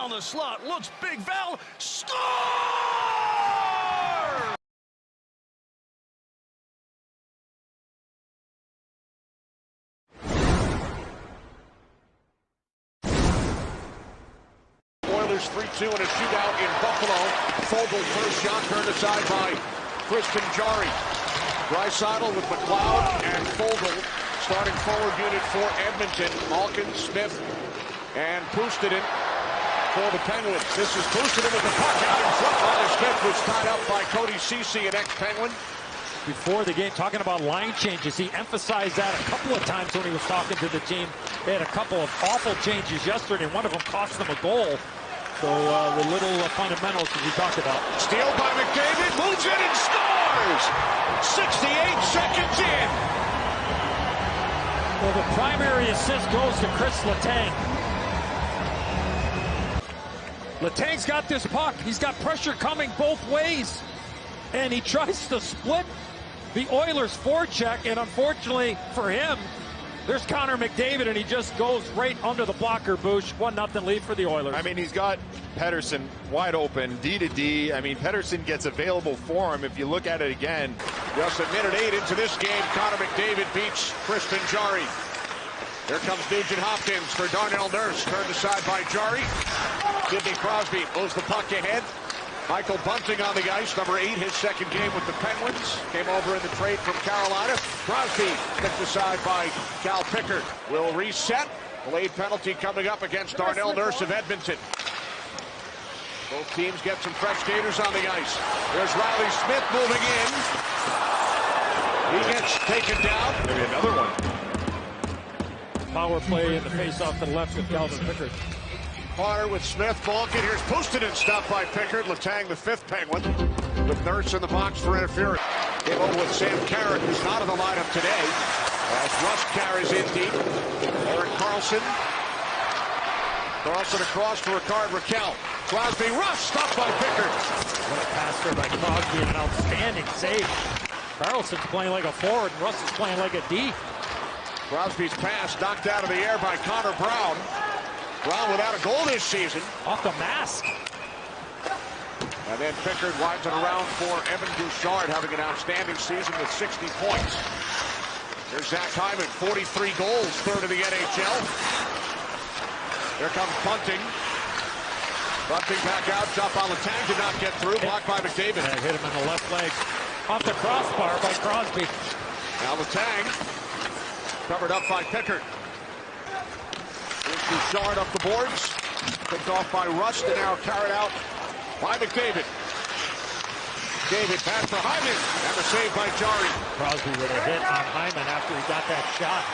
On the slot, looks big, Val, score! Oilers 3-2 in a shootout in Buffalo. Fogle first shot turned aside by Crispin Jarry. Draisaitl with McLeod and Fogle starting forward unit for Edmonton. Malkin, Smith, and Puustinen for the Penguins. This is Puustinen with the puck out in front. Tyler Smith was tied up by Cody Ceci, an ex-Penguin. Before the game, talking about line changes, he emphasized that a couple of times when he was talking to the team. They had a couple of awful changes yesterday, and one of them cost them a goal. So the little fundamentals that we talked about. Steal by McDavid, moves in and scores! 68 seconds in. Well, the primary assist goes to Chris Letang. Letang's got this puck. He's got pressure coming both ways. And he tries to split the Oilers forecheck, and unfortunately for him, there's Connor McDavid, and he just goes right under the blocker, Boosh. 1-0 lead for the Oilers. I mean, he's got Pettersson wide open, D to D. I mean, Pettersson gets available for him. If you look at it again. Just a minute 8 into this game, Connor McDavid beats Crispin Jarry. Here comes Nugent-Hopkins for Darnell Nurse, turned aside by Jarry. Sidney Crosby moves the puck ahead. Michael Bunting on the ice, number 8, his second game with the Penguins. Came over in the trade from Carolina. Crosby picked aside by Cal Pickard. Will reset. Delayed penalty coming up against Darnell Nurse of Edmonton. Both teams get some fresh skaters on the ice. There's Riley Smith moving in. He gets taken down. Maybe another one. Power play in the face-off to the left of Calvin Pickard. Corner with Smith, Malkin. Here's Puustinen, stopped by Pickard. Letang, the 5th Penguin, with Nurse in the box for interference. Came over with Sam Carrick, who's not in the lineup today, as Rust carries in deep. Eric Carlson. Carlson across for Ricard Raquel. Crosby, Rust, stopped by Pickard. What a pass there by Crosby, and an outstanding save. Carlson's playing like a forward, and Rust is playing like a D. Crosby's pass knocked out of the air by Connor Brown. Brown without a goal this season. Off the mask. And then Pickard winds it around for Evan Bouchard, having an outstanding season with 60 points. Here's Zach Hyman, 43 goals, 3rd in the NHL. Here comes Bunting. Bunting back out, shot on Letang, did not get through, blocked by McDavid. And hit him in the left leg. Off the crossbar by Crosby. Now Letang, covered up by Pickard. Bouchard up the boards, picked off by Rust, and now carried out by McDavid. David pass for Hyman, and the save by Jarry. Crosby with a hit on Hyman after he got that shot.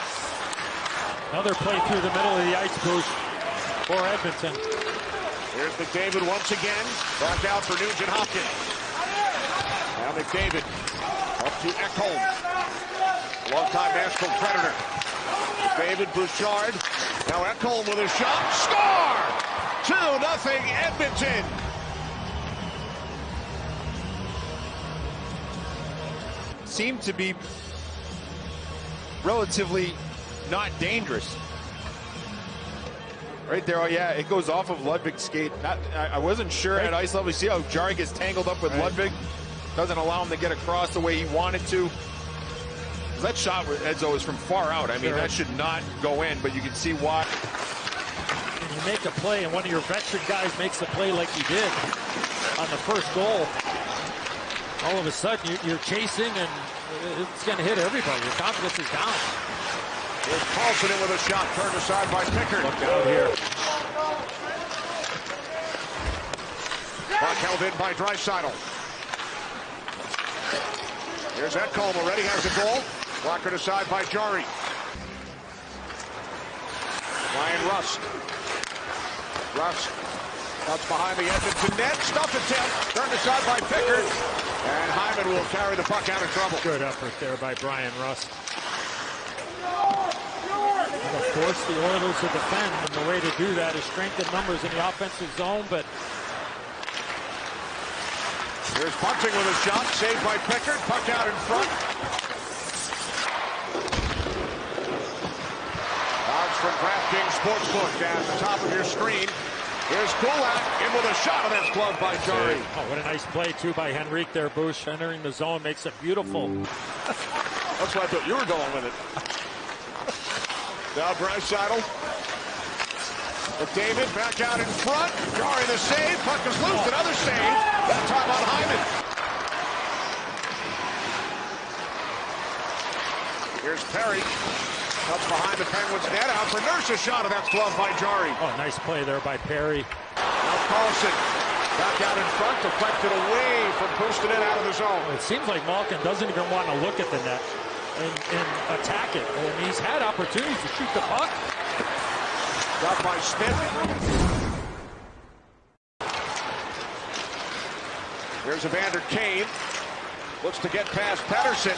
Another play through the middle of the ice boost for Edmonton. Here's McDavid once again, back out for Nugent-Hopkins. Now McDavid up to Ekholm, longtime Nashville Predator. McDavid, Bouchard. Now Ekholm with a shot. Score! 2-0 Edmonton. Seemed to be relatively not dangerous. Right there, oh yeah, it goes off of Ludwig's skate. I wasn't sure at ice level. You see how Jarry gets tangled up with Ludwig? Doesn't allow him to get across the way he wanted to. That shot with Edzo is from far out. I mean, that should not go in, but you can see why. And you make a play, and one of your veteran guys makes a play like he did on the first goal. All of a sudden, you're chasing, and it's going to hit everybody. Your confidence is down. Here's Carlson in with a shot, turned aside by Pickard. Look out here. Puck held in by Draisaitl. Here's Ekholm, already has a goal. Blocked aside by Jarry. Ryan Rust. Rust cuts behind the Edmonton net. Stuff attempt. Turned aside by Pickard. And Hyman will carry the puck out of trouble. Good effort there by Brian Rust. And of course, the Oilers to defend, and the way to do that is strengthen numbers in the offensive zone, but here's Bunting with a shot, saved by Pickard. Puck out in front. Odds from DraftKings Sportsbook at the top of your screen. Here's Kulak in with a shot, and that's gloved by Jarry. Oh, what a nice play, too, by Henrique there, Bush. Entering the zone makes it beautiful. That's why I thought you were going with it. Now Draisaitl. McDavid back out in front. Jarry the save. Puck is loose. Another save. That time on Hyman. Here's Perry. Up behind the Penguins net. Out for Nurse's shot, and that's gloved by Jarry. Oh, nice play there by Perry. Now Carlson. Back out in front. Deflected away from boosting it out of the zone. It seems like Malkin doesn't even want to look at the net and attack it. And he's had opportunities to shoot the puck. Got by Smith. Here's Evander Kane. Looks to get past Pettersson.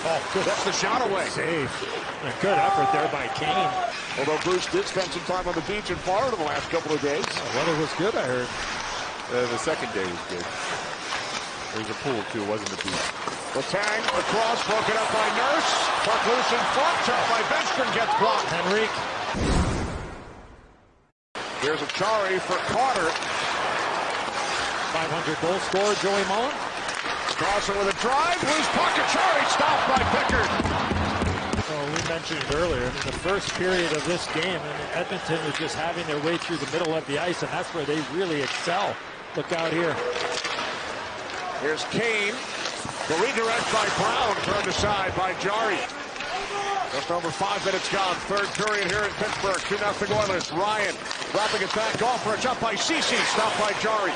Oh, good. That's the shot away. Save. A good effort there by Kane. Although Bruce did spend some time on the beach in Florida the last couple of days. The weather was good, I heard. The second day was good. There's a pool, too. It wasn't a beach. Letang across, broken up by Nurse. Puck loose in front. Shot by Benstrom gets blocked. Henrique. Here's a Jarry for Carter. 500 goal scorer, Joey Mullen. Carlson with a drive. Loose puck. Jarry stopped by Pickard. Oh, we mentioned it earlier. I mean, the first period of this game, Edmonton was just having their way through the middle of the ice, and that's where they really excel. Look out here. Here's Kane. The redirect by Brown, turned aside by Jarry. Just over 5 minutes gone. Third period here in Pittsburgh. 2-0 Oilers. Ryan wrapping it back off for a jump by Ceci. Stopped by Jarry.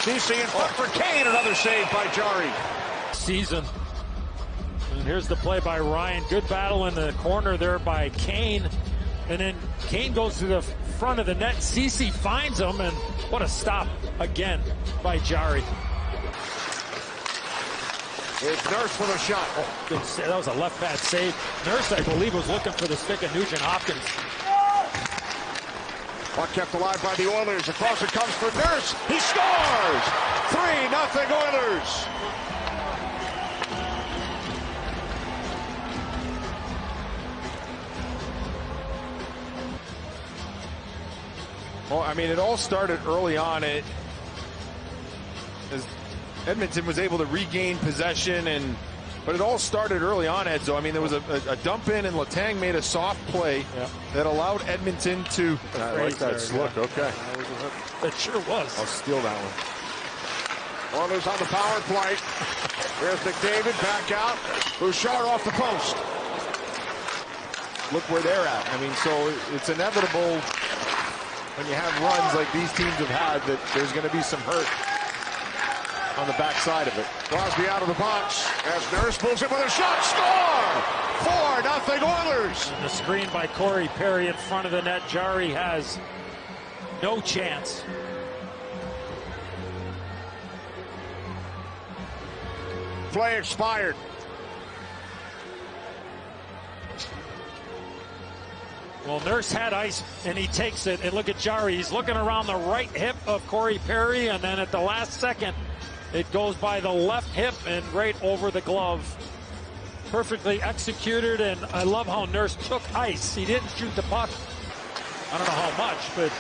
Ceci in front for Kane. Another save by Jarry. Season. And here's the play by Ryan. Good battle in the corner there by Kane. And then Kane goes to the front of the net. Ceci finds him, and what a stop again by Jarry. Here's Nurse for the shot. Oh, good save. That was a left pad save. Nurse, I believe, was looking for the stick of Nugent-Hopkins. Puck kept alive by the Oilers. Across it comes for Nurse. He scores! 3-0 Oilers. Well, I mean, it all started early on. As Edmonton was able to regain possession, but it all started early on, Edzo. I mean, there was a dump in, and Letang made a soft play that allowed Edmonton to. I like that look. Okay, It sure was. I'll steal that one. Oilers on the power play. There's McDavid back out. Bouchard off the post. Look where they're at. I mean, so it's inevitable when you have runs like these teams have had that there's going to be some hurt on the backside of it. Crosby out of the box as Nurse moves it with a shot. Score! 4-0 Oilers. And the screen by Corey Perry in front of the net. Jarry has no chance. Play expired. Well, Nurse had ice, and he takes it. And look at Jarry. He's looking around the right hip of Corey Perry, and then at the last second, it goes by the left hip and right over the glove. Perfectly executed, and I love how Nurse took ice. He didn't shoot the puck. I don't know how much, but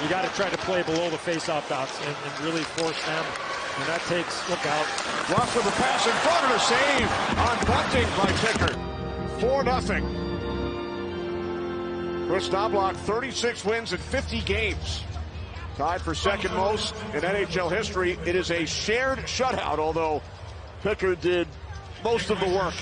you got to try to play below the faceoff dots and really force them. And that takes, look out. Ruff with the pass in front of the save on Bunting by Pickard. 4-0. Chris Knobloch, 36 wins in 50 games. Tied for second most in NHL history. It is a shared shutout, although Pickard did most of the work.